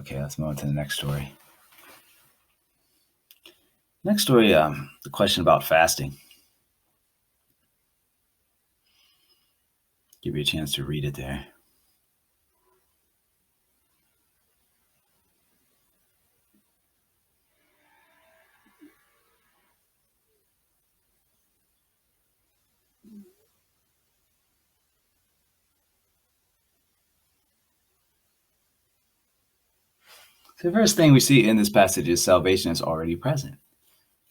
Okay, let's move on to the next story. Next story, the question about fasting. Give you a chance to read it there. So the first thing we see in this passage is salvation is already present,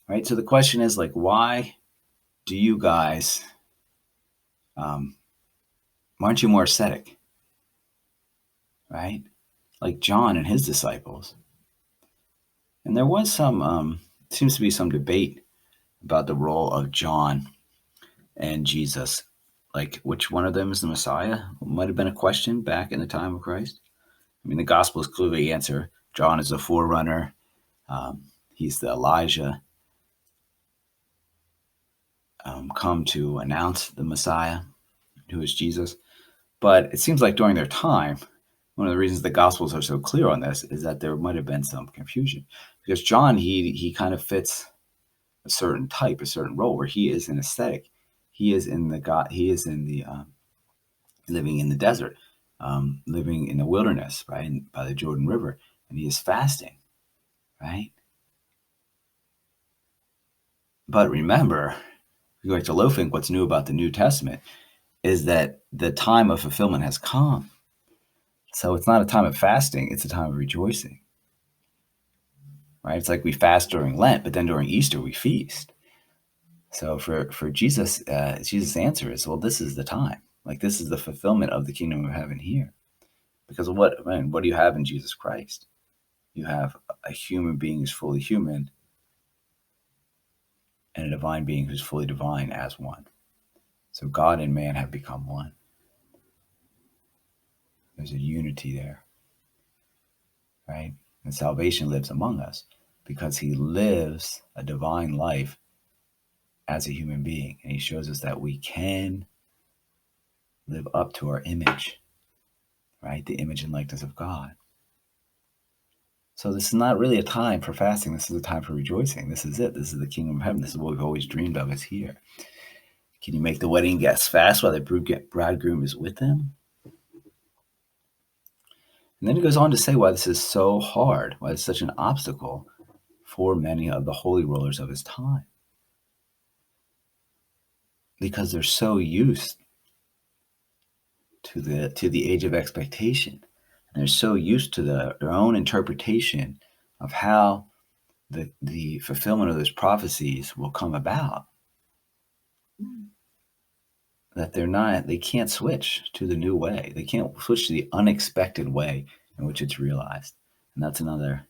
right? So the question is like, why do you guys, why aren't you more ascetic, right? Like John and his disciples. And there was seems to be some debate about the role of John and Jesus. Like, which one of them is the Messiah? Might have been a question back in the time of Christ. I mean, the Gospels clearly answer John is the forerunner. He's the Elijah come to announce the Messiah, who is Jesus. But it seems like during their time, one of the reasons the Gospels are so clear on this is that there might have been some confusion. Because John, he kind of fits a certain type, a certain role, where he is an ascetic. He is in the living in the desert, living in the wilderness, right, by the Jordan River, and he is fasting, right? But remember, going to Lofink, what's new about the New Testament is that the time of fulfillment has come. So it's not a time of fasting, it's a time of rejoicing, right? It's like we fast during Lent, but then during Easter we feast. So for Jesus, Jesus' answer is, well, this is the time. Like, this is the fulfillment of the kingdom of heaven here. Because what do you have in Jesus Christ? You have a human being who's fully human and a divine being who's fully divine as one. So God and man have become one. There's a unity there, right? And salvation lives among us because he lives a divine life as a human being. And he shows us that we can live up to our image, right? The image and likeness of God. So this is not really a time for fasting. This is a time for rejoicing. This is it. This is the kingdom of heaven. This is what we've always dreamed of. It's here. Can you make the wedding guests fast while the bridegroom is with them? And then it goes on to say why this is so hard, why it's such an obstacle for many of the holy rulers of his time. Because they're so used to the age of expectation. And they're so used to their own interpretation of how the fulfillment of those prophecies will come about, that they can't switch to the new way. They can't switch to the unexpected way in which it's realized. And that's another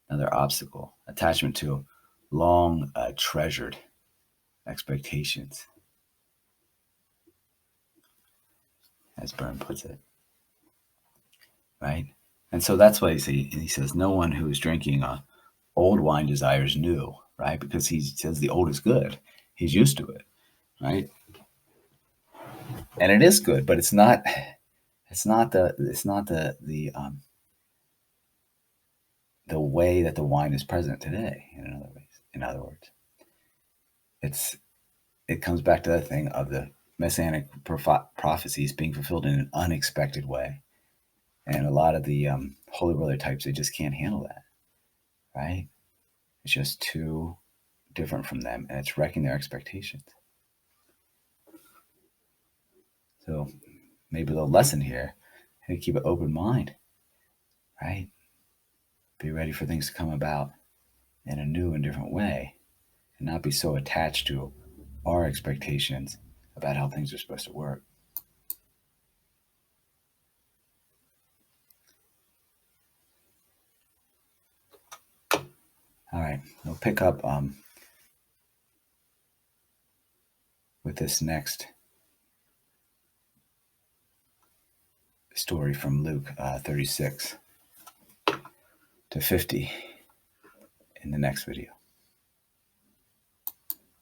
obstacle, attachment to long treasured expectations, as Byrne puts it, right? And so that's why he says, no one who is drinking old wine desires new, right? Because he says the old is good. He's used to it, right? And it is good, but it's not the way that the wine is present today. In other words, it comes back to that thing of the messianic prophecies being fulfilled in an unexpected way, and a lot of the holy roller types, they just can't handle that, right? It's just too different from them, and it's wrecking their expectations. So maybe the lesson here, hey, keep an open mind, right? Be ready for things to come about in a new and different way, and not be so attached to our expectations about how things are supposed to work. All right, we'll pick up with this next story from Luke 36 to 50 in the next video.